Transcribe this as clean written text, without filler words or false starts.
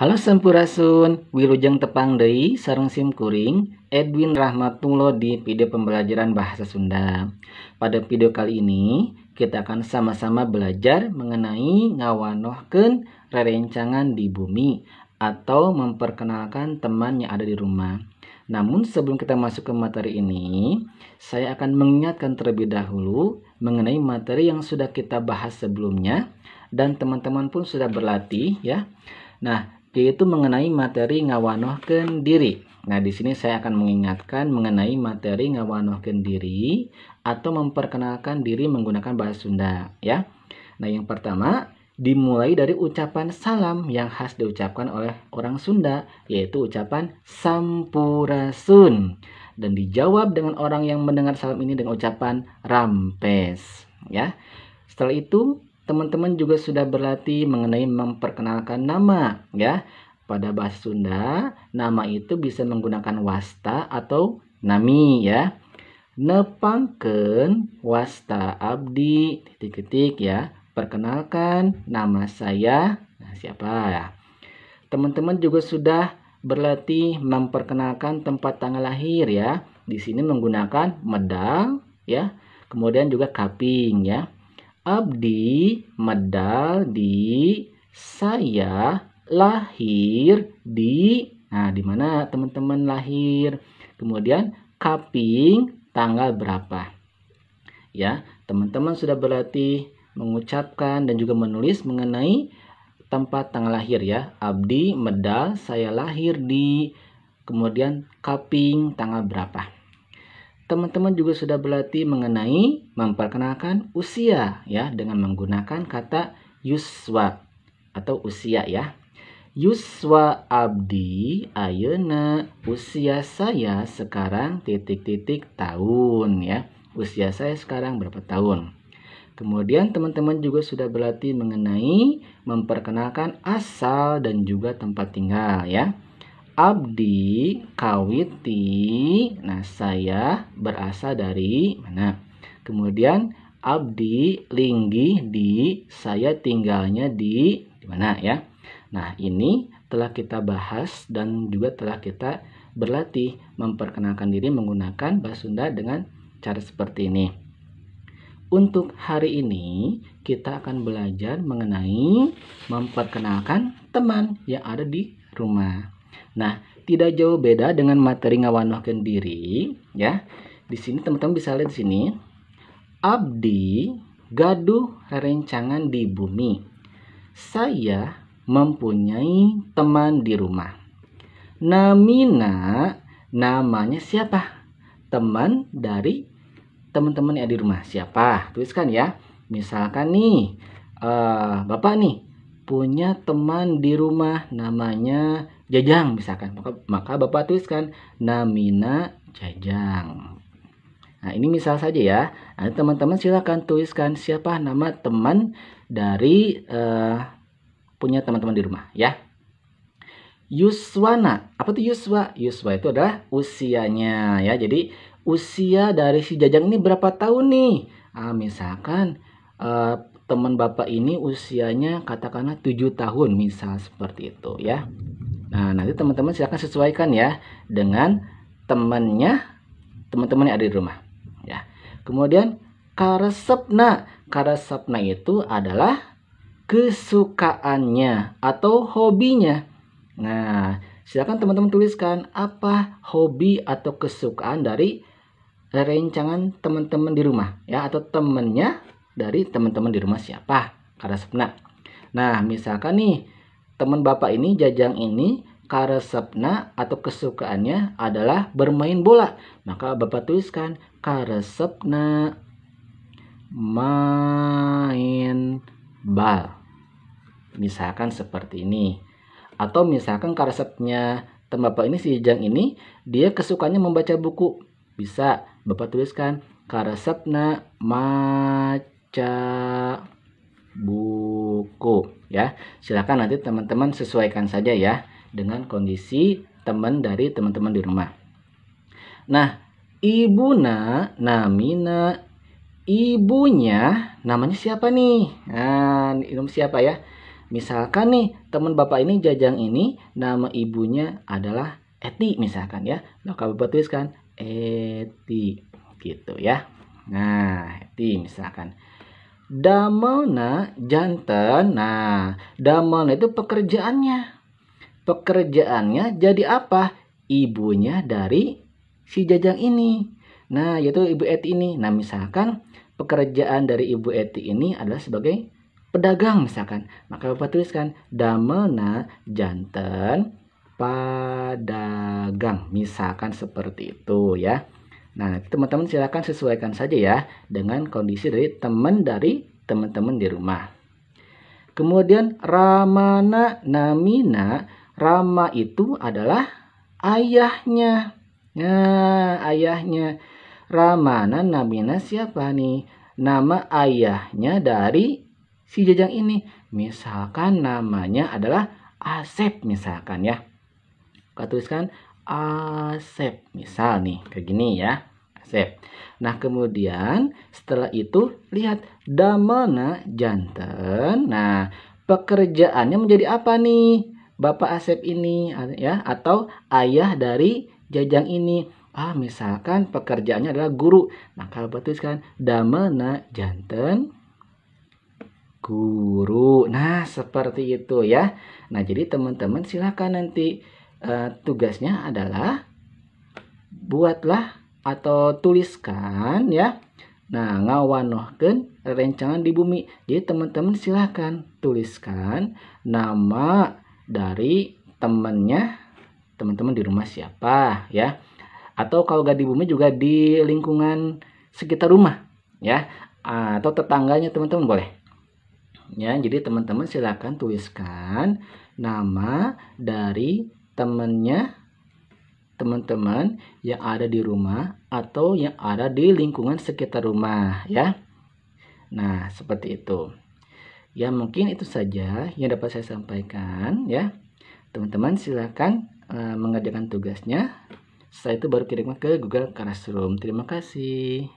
Halo Sampurasun, Wilujeng Tepang Deui sareng Simkuring, Edwin Rahmatullah di video pembelajaran bahasa Sunda. Pada video kali ini, kita akan sama-sama belajar mengenai ngawanohkeun rerencangan di bumi atau memperkenalkan teman yang ada di rumah. Namun sebelum kita masuk ke materi ini, saya akan mengingatkan terlebih dahulu mengenai materi yang sudah kita bahas sebelumnya dan teman-teman pun sudah berlatih ya. Nah, yaitu mengenai materi ngawanohkeun diri. Nah, di sini saya akan mengingatkan mengenai materi ngawanohkeun diri atau memperkenalkan diri menggunakan bahasa Sunda, ya. Nah, yang pertama dimulai dari ucapan salam yang khas diucapkan oleh orang Sunda, yaitu ucapan sampurasun. Dan dijawab dengan orang yang mendengar salam ini dengan ucapan rampes, ya. Setelah itu teman-teman juga sudah berlatih mengenai memperkenalkan nama ya. Pada bahasa Sunda, nama itu bisa menggunakan wasta atau nami ya. Nepangkeun wasta abdi titik-titik ya. Perkenalkan nama saya. Nah, siapa ya? Teman-teman juga sudah berlatih memperkenalkan tempat tanggal lahir ya. Di sini menggunakan medal ya. Kemudian juga kaping ya. Abdi medal di, saya lahir di. Nah, di mana teman-teman lahir? Kemudian kaping tanggal berapa? Ya, teman-teman sudah berlatih mengucapkan dan juga menulis mengenai tempat tanggal lahir ya. Abdi medal, saya lahir di. Kemudian kaping tanggal berapa? Teman-teman juga sudah berlatih mengenai memperkenalkan usia ya dengan menggunakan kata yuswa atau usia ya. Yuswa abdi ayeuna, usia saya sekarang titik-titik tahun ya. Usia saya sekarang berapa tahun? Kemudian teman-teman juga sudah berlatih mengenai memperkenalkan asal dan juga tempat tinggal ya. Abdi kawiti, nah saya berasal dari mana? Kemudian abdi linggih di, saya tinggalnya di mana ya? Nah, ini telah kita bahas dan juga telah kita berlatih memperkenalkan diri menggunakan bahasa Sunda dengan cara seperti ini. Untuk hari ini kita akan belajar mengenai memperkenalkan teman yang ada di rumah. Nah, tidak jauh beda dengan materi ngawanohkeun diri, ya. Di sini teman-teman bisa lihat di sini. Abdi gaduh rerencangan di bumi. Saya mempunyai teman di rumah. Namina, namanya siapa? Teman dari teman-teman yang ada di rumah. Siapa? Tuliskan ya. Misalkan nih, Bapak nih punya teman di rumah namanya Jajang misalkan, maka Bapak tuliskan namina Jajang. Nah, ini misal saja ya. Nah, teman-teman silakan tuliskan siapa nama teman dari punya teman-teman di rumah ya. Yuswana, apa tuh Yuswa? Yuswa itu adalah usianya ya. Jadi usia dari si Jajang ini berapa tahun nih? Misalkan teman Bapak ini usianya katakanlah 7 tahun misal seperti itu ya. Nah, nanti teman-teman silakan sesuaikan ya dengan temannya, teman-teman yang ada di rumah. Ya. Kemudian karesepna. Karesepna itu adalah kesukaannya atau hobinya. Nah, silakan teman-teman tuliskan apa hobi atau kesukaan dari rencangan teman-teman di rumah ya, atau temannya dari teman-teman di rumah siapa? Karesepna. Nah, misalkan nih teman Bapak ini Jajang ini karesepna atau kesukaannya adalah bermain bola. Maka Bapak tuliskan karesepna main bal. Misalkan seperti ini. Atau misalkan karesepnya teman Bapak ini si Jajang ini dia kesukaannya membaca buku. Bisa Bapak tuliskan karesepna maca buku ya. Silakan nanti teman-teman sesuaikan saja ya dengan kondisi teman dari teman-teman di rumah. Nah, ibuna namina, ibunya namanya siapa nih? Nah, siapa ya? Misalkan nih, teman Bapak ini Jajang ini nama ibunya adalah Eti misalkan ya. Maka Bapak tuliskan Eti gitu ya. Nah, Eti misalkan. Damelna janten. Nah, damelna itu pekerjaannya. Pekerjaannya jadi apa? Ibunya dari si Jajang ini. Nah, yaitu Ibu Eti ini. Nah, misalkan pekerjaan dari Ibu Eti ini adalah sebagai pedagang misalkan. Maka Bapak tuliskan damelna janten pedagang. Misalkan seperti itu ya. Nah, teman-teman silakan sesuaikan saja ya dengan kondisi dari teman-teman di rumah. Kemudian Ramana Namina. Rama itu adalah ayahnya. Nah, ayahnya. Ramana Namina siapa nih? Nama ayahnya dari si Jajang ini. Misalkan namanya adalah Asep misalkan ya. Kita tuliskan Asep. Misal nih, kayak gini ya. Asep. Nah, kemudian setelah itu lihat damelna janten. Nah, pekerjaannya menjadi apa nih? Bapak Asep ini ya atau ayah dari Jajang ini. Misalkan pekerjaannya adalah guru. Maka Bapak tuliskan damelna janten guru. Nah, seperti itu ya. Nah, jadi teman-teman silakan nanti tugasnya adalah buatlah atau tuliskan ya. Nah, ngawanohkeun rencangan di bumi. Jadi teman-teman silakan tuliskan nama dari teman-teman di rumah siapa ya. Atau kalau gak di bumi juga di lingkungan sekitar rumah ya. Atau tetangganya teman-teman boleh. Ya, jadi teman-teman silakan tuliskan nama dari teman-teman yang ada di rumah atau yang ada di lingkungan sekitar rumah ya. Nah, seperti itu. Ya, mungkin itu saja yang dapat saya sampaikan ya. Teman-teman silakan mengerjakan tugasnya. Setelah itu baru kirim ke Google Classroom. Terima kasih.